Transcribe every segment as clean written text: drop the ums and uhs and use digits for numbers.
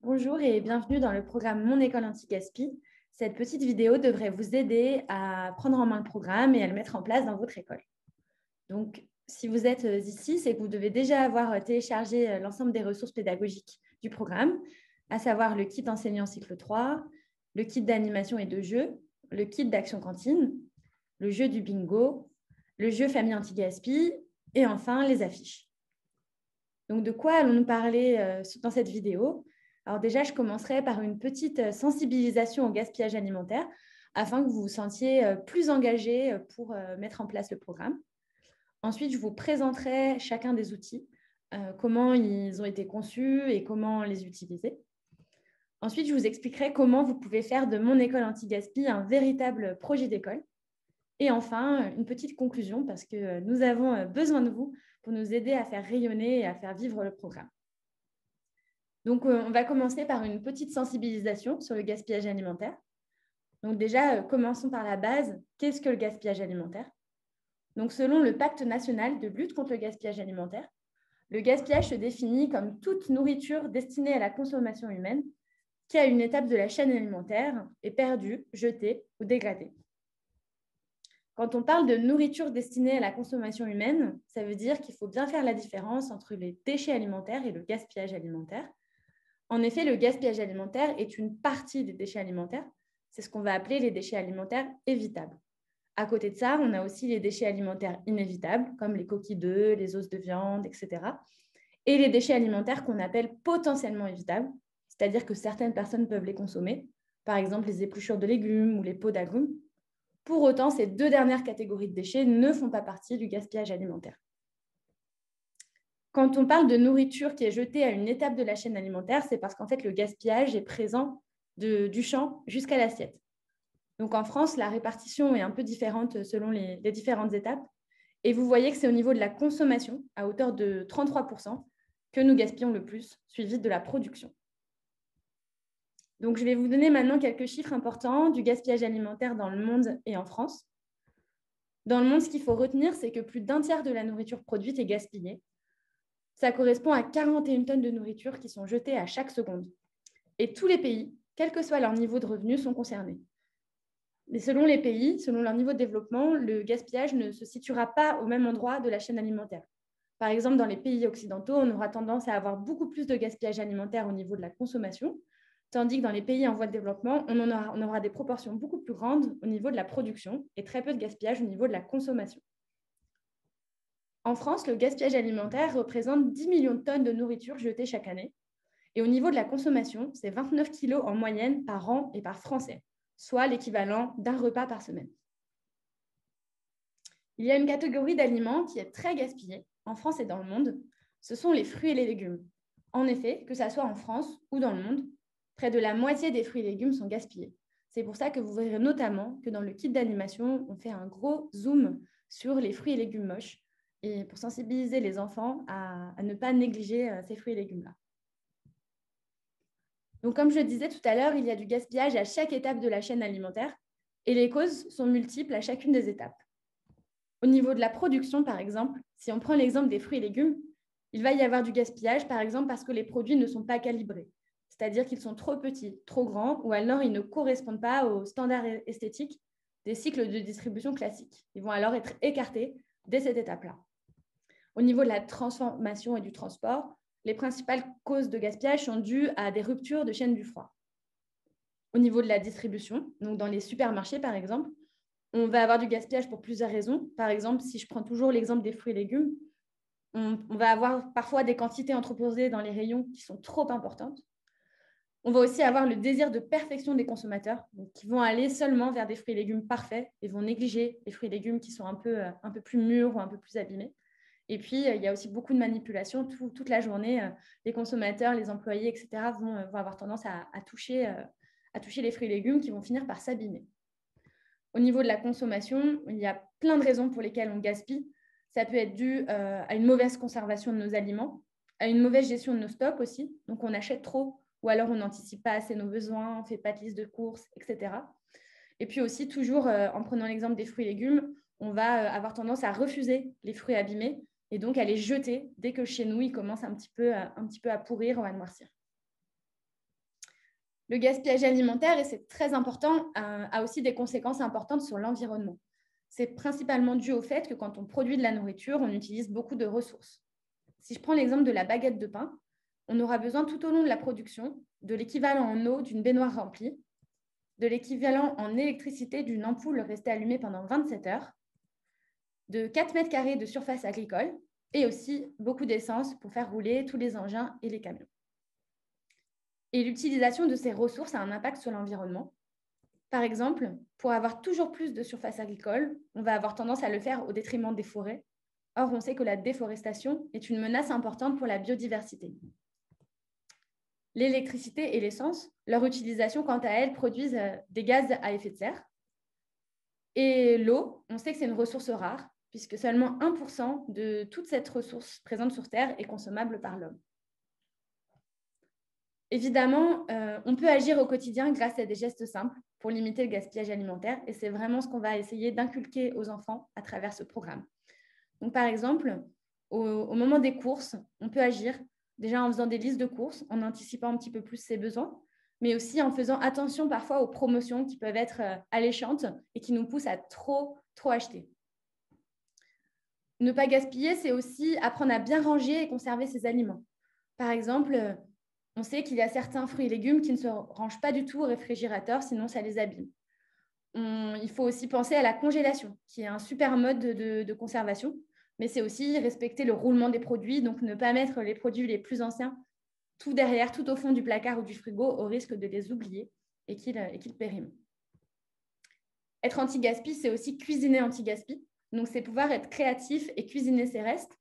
Bonjour et bienvenue dans le programme Mon école anti-gaspi. Cette petite vidéo devrait vous aider à prendre en main le programme et à le mettre en place dans votre école. Donc, si vous êtes ici, c'est que vous devez déjà avoir téléchargé l'ensemble des ressources pédagogiques du programme, à savoir le kit enseignant cycle 3, le kit d'animation et de jeu, le kit d'action cantine, le jeu du bingo, le jeu famille anti-gaspi et enfin les affiches. Donc, de quoi allons-nous parler dans cette vidéo? Alors déjà, je commencerai par une petite sensibilisation au gaspillage alimentaire afin que vous vous sentiez plus engagé pour mettre en place le programme. Ensuite, je vous présenterai chacun des outils, comment ils ont été conçus et comment les utiliser. Ensuite, je vous expliquerai comment vous pouvez faire de Mon école anti-gaspi un véritable projet d'école. Et enfin, une petite conclusion parce que nous avons besoin de vous pour nous aider à faire rayonner et à faire vivre le programme. Donc, on va commencer par une petite sensibilisation sur le gaspillage alimentaire. Donc déjà, commençons par la base. Qu'est-ce que le gaspillage alimentaire? Donc, selon le Pacte national de lutte contre le gaspillage alimentaire, le gaspillage se définit comme toute nourriture destinée à la consommation humaine qui, à une étape de la chaîne alimentaire, est perdue, jetée ou dégradée. Quand on parle de nourriture destinée à la consommation humaine, ça veut dire qu'il faut bien faire la différence entre les déchets alimentaires et le gaspillage alimentaire. En effet, le gaspillage alimentaire est une partie des déchets alimentaires. C'est ce qu'on va appeler les déchets alimentaires évitables. À côté de ça, on a aussi les déchets alimentaires inévitables, comme les coquilles d'œufs, les os de viande, etc. Et les déchets alimentaires qu'on appelle potentiellement évitables, c'est-à-dire que certaines personnes peuvent les consommer, par exemple les épluchures de légumes ou les peaux d'agrumes. Pour autant, ces deux dernières catégories de déchets ne font pas partie du gaspillage alimentaire. Quand on parle de nourriture qui est jetée à une étape de la chaîne alimentaire, c'est parce qu'en fait, le gaspillage est présent du champ jusqu'à l'assiette. Donc en France, la répartition est un peu différente selon les différentes étapes. Et vous voyez que c'est au niveau de la consommation, à hauteur de 33%, que nous gaspillons le plus, suivi de la production. Donc je vais vous donner maintenant quelques chiffres importants du gaspillage alimentaire dans le monde et en France. Dans le monde, ce qu'il faut retenir, c'est que plus d'un tiers de la nourriture produite est gaspillée. Ça correspond à 41 tonnes de nourriture qui sont jetées à chaque seconde. Et tous les pays, quel que soit leur niveau de revenu, sont concernés. Mais selon les pays, selon leur niveau de développement, le gaspillage ne se situera pas au même endroit de la chaîne alimentaire. Par exemple, dans les pays occidentaux, on aura tendance à avoir beaucoup plus de gaspillage alimentaire au niveau de la consommation, tandis que dans les pays en voie de développement, on aura des proportions beaucoup plus grandes au niveau de la production et très peu de gaspillage au niveau de la consommation. En France, le gaspillage alimentaire représente 10 millions de tonnes de nourriture jetée chaque année. Et au niveau de la consommation, c'est 29 kilos en moyenne par an et par Français, soit l'équivalent d'un repas par semaine. Il y a une catégorie d'aliments qui est très gaspillée en France et dans le monde. Ce sont les fruits et les légumes. En effet, que ce soit en France ou dans le monde, près de la moitié des fruits et légumes sont gaspillés. C'est pour ça que vous verrez notamment que dans le kit d'animation, on fait un gros zoom sur les fruits et légumes moches et pour sensibiliser les enfants à ne pas négliger ces fruits et légumes-là. Donc, comme je le disais tout à l'heure, il y a du gaspillage à chaque étape de la chaîne alimentaire et les causes sont multiples à chacune des étapes. Au niveau de la production, par exemple, si on prend l'exemple des fruits et légumes, il va y avoir du gaspillage, par exemple, parce que les produits ne sont pas calibrés, c'est-à-dire qu'ils sont trop petits, trop grands, ou alors ils ne correspondent pas aux standards esthétiques des cycles de distribution classiques. Ils vont alors être écartés dès cette étape-là. Au niveau de la transformation et du transport, les principales causes de gaspillage sont dues à des ruptures de chaîne du froid. Au niveau de la distribution, donc dans les supermarchés par exemple, on va avoir du gaspillage pour plusieurs raisons. Par exemple, si je prends toujours l'exemple des fruits et légumes, on va avoir parfois des quantités entreposées dans les rayons qui sont trop importantes. On va aussi avoir le désir de perfection des consommateurs, donc qui vont aller seulement vers des fruits et légumes parfaits et vont négliger les fruits et légumes qui sont un peu plus mûrs ou un peu plus abîmés. Et puis, il y a aussi beaucoup de manipulations. Toute la journée, les consommateurs, les employés, etc., vont avoir tendance à toucher les fruits et légumes qui vont finir par s'abîmer. Au niveau de la consommation, il y a plein de raisons pour lesquelles on gaspille. Ça peut être dû à une mauvaise conservation de nos aliments, à une mauvaise gestion de nos stocks aussi. Donc, on achète trop ou alors on n'anticipe pas assez nos besoins, on ne fait pas de liste de courses, etc. Et puis aussi, toujours en prenant l'exemple des fruits et légumes, on va avoir tendance à refuser les fruits abîmés et donc à les jeter dès que chez nous, ils commencent un petit peu à pourrir ou à noircir. Le gaspillage alimentaire, et c'est très important, a aussi des conséquences importantes sur l'environnement. C'est principalement dû au fait que quand on produit de la nourriture, on utilise beaucoup de ressources. Si je prends l'exemple de la baguette de pain, on aura besoin tout au long de la production de l'équivalent en eau d'une baignoire remplie, de l'équivalent en électricité d'une ampoule restée allumée pendant 27 heures, de 4 mètres carrés de surface agricole et aussi beaucoup d'essence pour faire rouler tous les engins et les camions. Et l'utilisation de ces ressources a un impact sur l'environnement. Par exemple, pour avoir toujours plus de surface agricole, on va avoir tendance à le faire au détriment des forêts. Or, on sait que la déforestation est une menace importante pour la biodiversité. L'électricité et l'essence, leur utilisation, quant à elles, produisent des gaz à effet de serre. Et l'eau, on sait que c'est une ressource rare, puisque seulement 1% de toute cette ressource présente sur Terre est consommable par l'homme. Évidemment, on peut agir au quotidien grâce à des gestes simples pour limiter le gaspillage alimentaire, et c'est vraiment ce qu'on va essayer d'inculquer aux enfants à travers ce programme. Donc, par exemple, au moment des courses, on peut agir déjà en faisant des listes de courses, en anticipant un petit peu plus ses besoins, mais aussi en faisant attention parfois aux promotions qui peuvent être alléchantes et qui nous poussent à trop acheter. Ne pas gaspiller, c'est aussi apprendre à bien ranger et conserver ses aliments. Par exemple, on sait qu'il y a certains fruits et légumes qui ne se rangent pas du tout au réfrigérateur, sinon ça les abîme. Il faut aussi penser à la congélation, qui est un super mode de conservation, mais c'est aussi respecter le roulement des produits, donc ne pas mettre les produits les plus anciens tout derrière, tout au fond du placard ou du frigo, au risque de les oublier et qu'ils périment. Être anti-gaspi, c'est aussi cuisiner anti-gaspi. Donc, c'est pouvoir être créatif et cuisiner ses restes,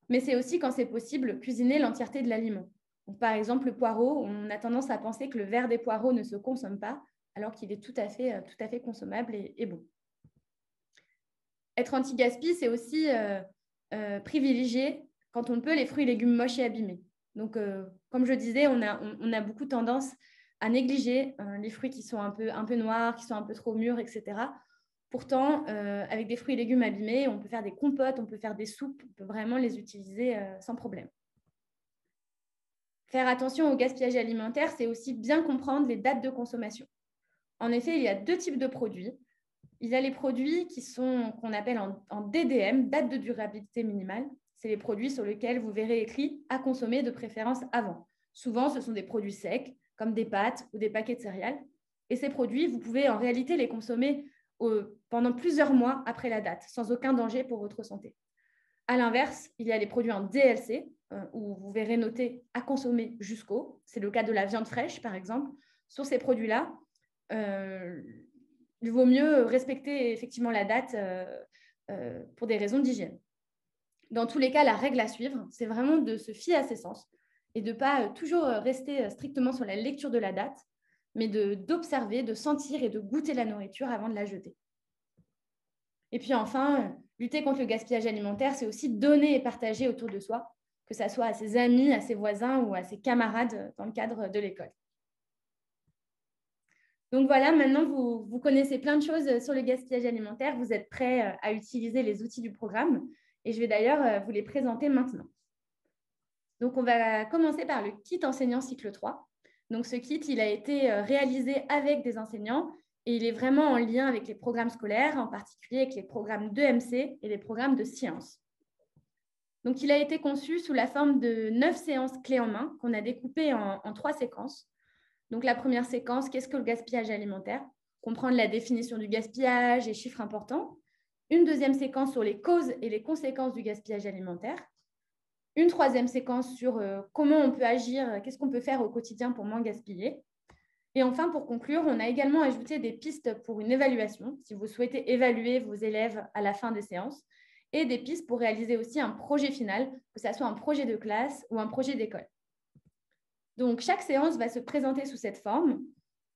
mais c'est aussi, quand c'est possible, cuisiner l'entièreté de l'aliment. Donc, par exemple, le poireau, on a tendance à penser que le verre des poireaux ne se consomme pas, alors qu'il est tout à fait consommable et bon. Être anti-gaspi, c'est aussi privilégier, quand on peut, les fruits et légumes moches et abîmés. Donc, comme je disais, on a beaucoup tendance à négliger les fruits qui sont un peu noirs, qui sont un peu trop mûrs, etc. Pourtant, avec des fruits et légumes abîmés, on peut faire des compotes, on peut faire des soupes, on peut vraiment les utiliser sans problème. Faire attention au gaspillage alimentaire, c'est aussi bien comprendre les dates de consommation. En effet, il y a deux types de produits. Il y a les produits qu'on appelle en DDM, date de durabilité minimale. C'est les produits sur lesquels vous verrez écrit « à consommer de préférence avant ». Souvent, ce sont des produits secs, comme des pâtes ou des paquets de céréales. Et ces produits, vous pouvez en réalité les consommer pendant plusieurs mois après la date, sans aucun danger pour votre santé. À l'inverse, il y a les produits en DLC, où vous verrez noté « à consommer jusqu'au ». C'est le cas de la viande fraîche, par exemple. Sur ces produits-là, il vaut mieux respecter effectivement la date pour des raisons d'hygiène. Dans tous les cas, la règle à suivre, c'est vraiment de se fier à ses sens et de ne pas toujours rester strictement sur la lecture de la date, mais d'observer, de sentir et de goûter la nourriture avant de la jeter. Et puis enfin, lutter contre le gaspillage alimentaire, c'est aussi donner et partager autour de soi, que ce soit à ses amis, à ses voisins ou à ses camarades dans le cadre de l'école. Donc voilà, maintenant, vous connaissez plein de choses sur le gaspillage alimentaire. Vous êtes prêts à utiliser les outils du programme. Et je vais d'ailleurs vous les présenter maintenant. Donc, on va commencer par le kit enseignant cycle 3. Donc, ce kit, il a été réalisé avec des enseignants et il est vraiment en lien avec les programmes scolaires, en particulier avec les programmes d'EMC et les programmes de sciences. Donc, il a été conçu sous la forme de 9 séances clés en main qu'on a découpées en 3 séquences. Donc, la première séquence, qu'est-ce que le gaspillage alimentaire? Comprendre la définition du gaspillage et chiffres importants. Une deuxième séquence sur les causes et les conséquences du gaspillage alimentaire. Une troisième séquence sur comment on peut agir, qu'est-ce qu'on peut faire au quotidien pour moins gaspiller. Et enfin, pour conclure, on a également ajouté des pistes pour une évaluation, si vous souhaitez évaluer vos élèves à la fin des séances, et des pistes pour réaliser aussi un projet final, que ce soit un projet de classe ou un projet d'école. Donc, chaque séance va se présenter sous cette forme.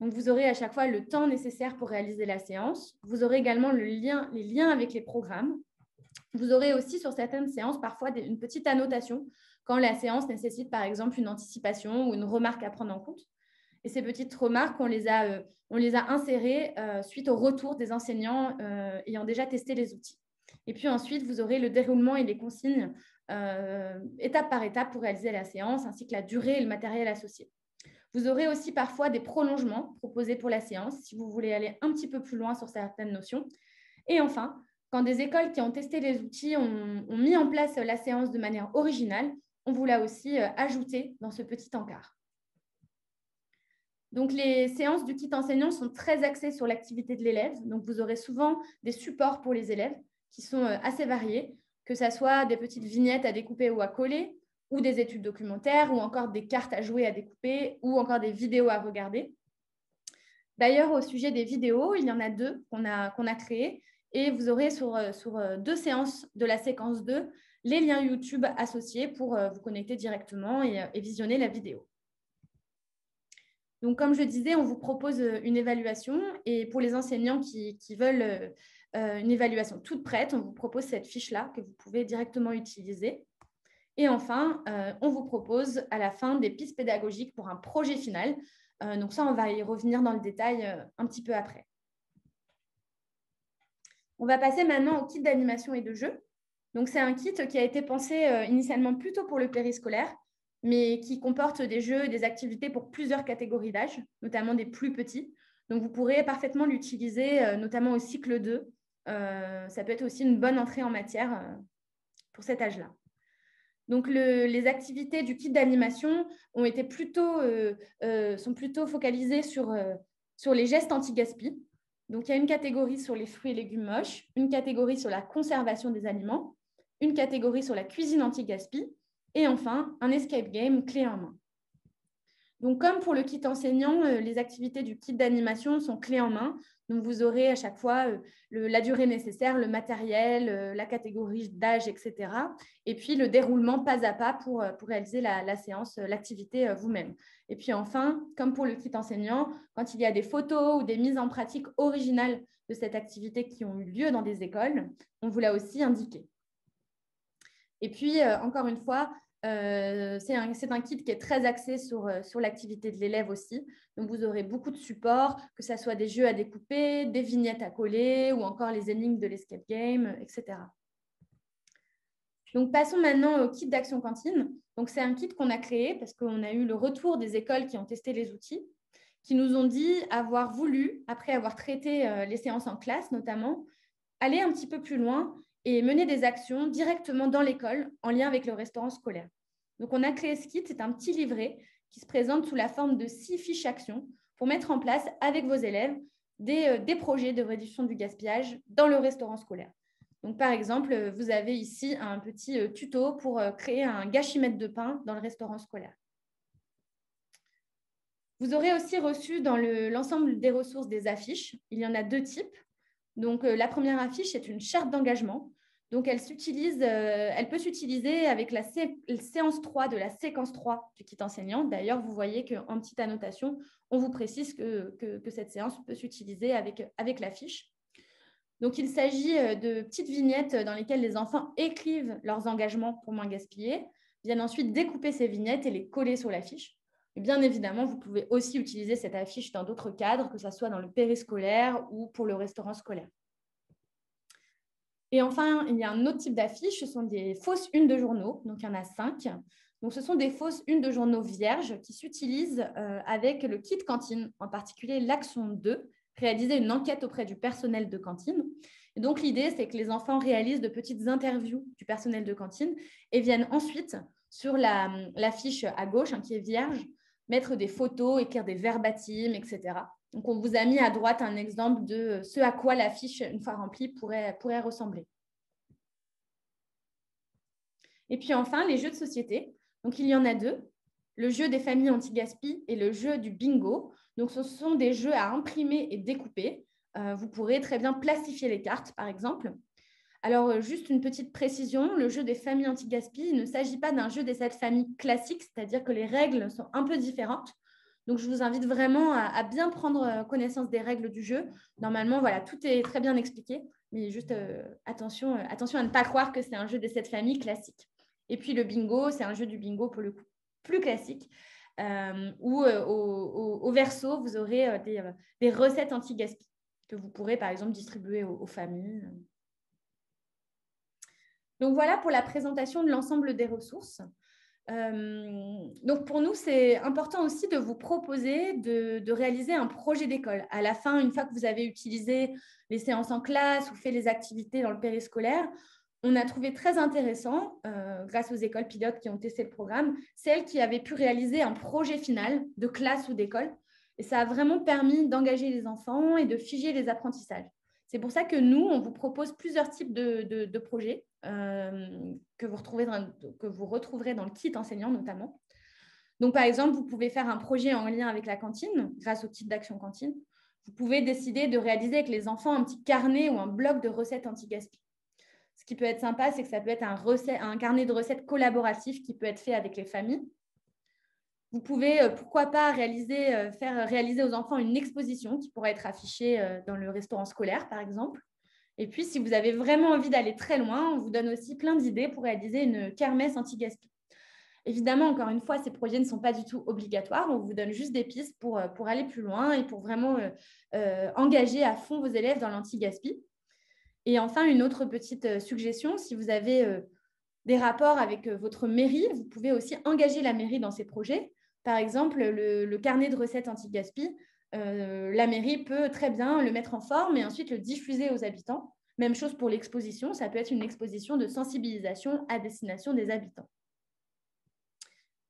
Donc, vous aurez à chaque fois le temps nécessaire pour réaliser la séance. Vous aurez également les liens avec les programmes. Vous aurez aussi sur certaines séances parfois une petite annotation quand la séance nécessite par exemple une anticipation ou une remarque à prendre en compte. Et ces petites remarques, on les a insérées suite au retour des enseignants ayant déjà testé les outils. Et puis ensuite, vous aurez le déroulement et les consignes étape par étape pour réaliser la séance, ainsi que la durée et le matériel associé. Vous aurez aussi parfois des prolongements proposés pour la séance si vous voulez aller un petit peu plus loin sur certaines notions. Et enfin, quand des écoles qui ont testé les outils ont mis en place la séance de manière originale, on vous l'a aussi ajouté dans ce petit encart. Donc, les séances du kit enseignant sont très axées sur l'activité de l'élève. Donc, vous aurez souvent des supports pour les élèves qui sont assez variés, que ce soit des petites vignettes à découper ou à coller, ou des études documentaires, ou encore des cartes à jouer à découper, ou encore des vidéos à regarder. D'ailleurs, au sujet des vidéos, il y en a deux qu'on a créées, et vous aurez sur 2 séances de la séquence 2 les liens YouTube associés pour vous connecter directement et visionner la vidéo. Donc, comme je disais, on vous propose une évaluation, et pour les enseignants qui veulent une évaluation toute prête, on vous propose cette fiche-là que vous pouvez directement utiliser. Et enfin, on vous propose à la fin des pistes pédagogiques pour un projet final. Donc ça, on va y revenir dans le détail un petit peu après. On va passer maintenant au kit d'animation et de jeu. Donc, c'est un kit qui a été pensé initialement plutôt pour le périscolaire, mais qui comporte des jeux et des activités pour plusieurs catégories d'âge, notamment des plus petits. Donc, vous pourrez parfaitement l'utiliser, notamment au cycle 2. Ça peut être aussi une bonne entrée en matière pour cet âge-là. Donc, les activités du kit d'animation sont plutôt focalisées sur les gestes anti-gaspi. Donc, il y a une catégorie sur les fruits et légumes moches, une catégorie sur la conservation des aliments, une catégorie sur la cuisine anti-gaspi, et enfin, un escape game clé en main. Donc, comme pour le kit enseignant, les activités du kit d'animation sont clés en main. Donc, vous aurez à chaque fois la durée nécessaire, le matériel, la catégorie d'âge, etc. Et puis, le déroulement pas à pas pour réaliser la séance, l'activité vous-même. Et puis, enfin, comme pour le kit enseignant, quand il y a des photos ou des mises en pratique originales de cette activité qui ont eu lieu dans des écoles, on vous l'a aussi indiqué. Et puis, encore une fois, c'est un kit qui est très axé sur l'activité de l'élève aussi. Donc, vous aurez beaucoup de supports, que ce soit des jeux à découper, des vignettes à coller ou encore les énigmes de l'escape game, etc. Donc, passons maintenant au kit d'action cantine. Donc, c'est un kit qu'on a créé parce qu'on a eu le retour des écoles qui ont testé les outils, qui nous ont dit avoir voulu, après avoir traité les séances en classe notamment, aller un petit peu plus loin et mener des actions directement dans l'école en lien avec le restaurant scolaire. Donc, on a créé ce kit, c'est un petit livret qui se présente sous la forme de 6 fiches actions pour mettre en place avec vos élèves des projets de réduction du gaspillage dans le restaurant scolaire. Donc, par exemple, vous avez ici un petit tuto pour créer un gâchimètre de pain dans le restaurant scolaire. Vous aurez aussi reçu dans l'ensemble des ressources des affiches. Il y en a 2 types. Donc, la première affiche est une charte d'engagement. Donc, elle peut s'utiliser avec la séance 3 de la séquence 3 du kit enseignant. D'ailleurs, vous voyez qu'en petite annotation, on vous précise que cette séance peut s'utiliser avec l'affiche. Donc, il s'agit de petites vignettes dans lesquelles les enfants écrivent leurs engagements pour moins gaspiller, viennent ensuite découper ces vignettes et les coller sur l'affiche. Et bien évidemment, vous pouvez aussi utiliser cette affiche dans d'autres cadres, que ce soit dans le périscolaire ou pour le restaurant scolaire. Et enfin, il y a un autre type d'affiche, ce sont des fausses unes de journaux. Donc, il y en a 5. Donc, ce sont des fausses unes de journaux vierges qui s'utilisent avec le kit cantine, en particulier l'action 2, réaliser une enquête auprès du personnel de cantine. Et donc, l'idée, c'est que les enfants réalisent de petites interviews du personnel de cantine et viennent ensuite sur l'affiche à gauche, qui est vierge, mettre des photos, écrire des verbatims, etc. Donc, on vous a mis à droite un exemple de ce à quoi la fiche, une fois remplie, pourrait ressembler. Et puis enfin, les jeux de société. Donc, il y en a 2. Le jeu des familles anti-gaspi et le jeu du bingo. Donc, ce sont des jeux à imprimer et découper. Vous pourrez très bien plastifier les cartes, par exemple. Alors, juste une petite précision, le jeu des familles anti-gaspi, il ne s'agit pas d'un jeu des 7 familles classiques, c'est-à-dire que les règles sont un peu différentes. Donc, je vous invite vraiment à bien prendre connaissance des règles du jeu. Normalement, voilà, tout est très bien expliqué, mais juste attention à ne pas croire que c'est un jeu des 7 familles classiques. Et puis, le bingo, c'est un jeu du bingo pour le coup plus classique, où au verso, vous aurez des recettes anti-gaspi que vous pourrez, par exemple, distribuer aux familles. Donc, voilà pour la présentation de l'ensemble des ressources. Donc, pour nous, c'est important aussi de vous proposer de réaliser un projet d'école. À la fin, une fois que vous avez utilisé les séances en classe ou fait les activités dans le périscolaire, on a trouvé très intéressant, grâce aux écoles pilotes qui ont testé le programme, celles qui avaient pu réaliser un projet final de classe ou d'école. Et ça a vraiment permis d'engager les enfants et de figer les apprentissages. C'est pour ça que nous, on vous propose plusieurs types de projets que vous retrouverez dans le kit enseignant notamment. Donc, par exemple, vous pouvez faire un projet en lien avec la cantine grâce au kit d'action cantine. Vous pouvez décider de réaliser avec les enfants un petit carnet ou un bloc de recettes anti-gaspi. Ce qui peut être sympa, c'est que ça peut être un carnet de recettes collaboratif qui peut être fait avec les familles. Vous pouvez, pourquoi pas, faire réaliser aux enfants une exposition qui pourrait être affichée dans le restaurant scolaire, par exemple. Et puis, si vous avez vraiment envie d'aller très loin, on vous donne aussi plein d'idées pour réaliser une kermesse anti-gaspi. Évidemment, encore une fois, ces projets ne sont pas du tout obligatoires. On vous donne juste des pistes pour aller plus loin et pour vraiment engager à fond vos élèves dans l'anti-gaspi. Et enfin, une autre petite suggestion, si vous avez des rapports avec votre mairie, vous pouvez aussi engager la mairie dans ces projets. Par exemple, le carnet de recettes anti-gaspi, la mairie peut très bien le mettre en forme et ensuite le diffuser aux habitants. Même chose pour l'exposition, ça peut être une exposition de sensibilisation à destination des habitants.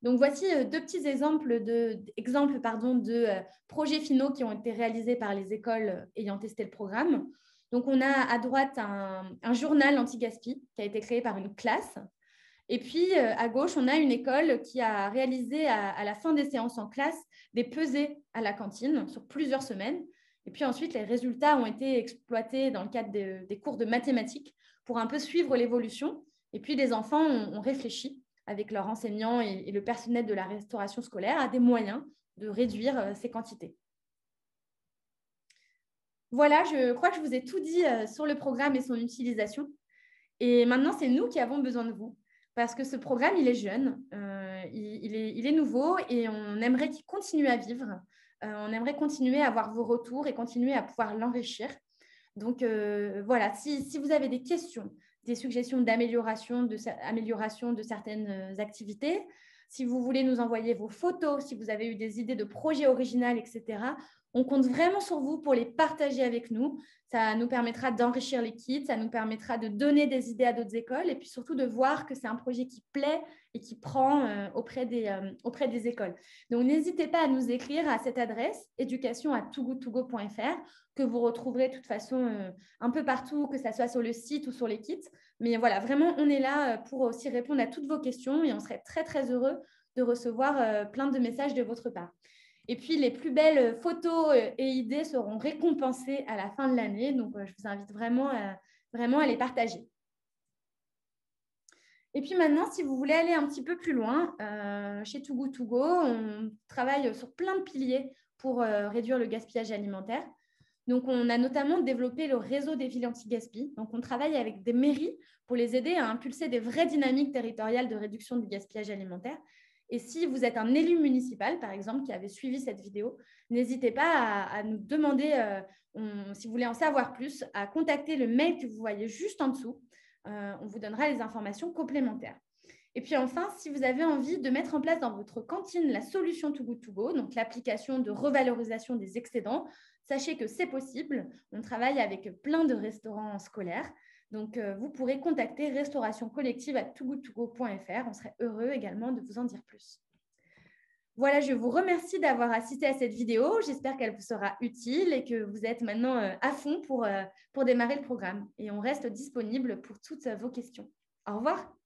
Donc, voici deux petits exemples de projets finaux qui ont été réalisés par les écoles ayant testé le programme. Donc, on a à droite un journal anti-gaspi qui a été créé par une classe. Et puis, à gauche, on a une école qui a réalisé à la fin des séances en classe des pesées à la cantine sur plusieurs semaines. Et puis ensuite, les résultats ont été exploités dans le cadre des cours de mathématiques pour un peu suivre l'évolution. Et puis, les enfants ont réfléchi avec leurs enseignants et le personnel de la restauration scolaire à des moyens de réduire ces quantités. Voilà, je crois que je vous ai tout dit sur le programme et son utilisation. Et maintenant, c'est nous qui avons besoin de vous parce que ce programme, il est jeune, il est nouveau et on aimerait qu'il continue à vivre. On aimerait continuer à avoir vos retours et continuer à pouvoir l'enrichir. Donc, voilà, si vous avez des questions, des suggestions d'amélioration de certaines activités, si vous voulez nous envoyer vos photos, si vous avez eu des idées de projets originaux, etc., on compte vraiment sur vous pour les partager avec nous. Ça nous permettra d'enrichir les kits, ça nous permettra de donner des idées à d'autres écoles et puis surtout de voir que c'est un projet qui plaît et qui prend auprès des écoles. Donc, n'hésitez pas à nous écrire à cette adresse education@togotogo.fr que vous retrouverez de toute façon un peu partout, que ce soit sur le site ou sur les kits. Mais voilà, vraiment, on est là pour aussi répondre à toutes vos questions et on serait très, très heureux de recevoir plein de messages de votre part. Et puis, les plus belles photos et idées seront récompensées à la fin de l'année. Donc, je vous invite vraiment à les partager. Et puis maintenant, si vous voulez aller un petit peu plus loin, chez Too Good To Go, on travaille sur plein de piliers pour réduire le gaspillage alimentaire. Donc, on a notamment développé le réseau des villes anti-gaspi. Donc, on travaille avec des mairies pour les aider à impulser des vraies dynamiques territoriales de réduction du gaspillage alimentaire. Et si vous êtes un élu municipal, par exemple, qui avait suivi cette vidéo, n'hésitez pas à nous demander, si vous voulez en savoir plus, à contacter le mail que vous voyez juste en dessous. On vous donnera les informations complémentaires. Et puis enfin, si vous avez envie de mettre en place dans votre cantine la solution Too Good To Go, donc l'application de revalorisation des excédents, sachez que c'est possible. On travaille avec plein de restaurants scolaires. Donc, vous pourrez contacter restaurationcollective@togoodtogo.fr. On serait heureux également de vous en dire plus. Voilà, je vous remercie d'avoir assisté à cette vidéo. J'espère qu'elle vous sera utile et que vous êtes maintenant à fond pour démarrer le programme. Et on reste disponible pour toutes vos questions. Au revoir.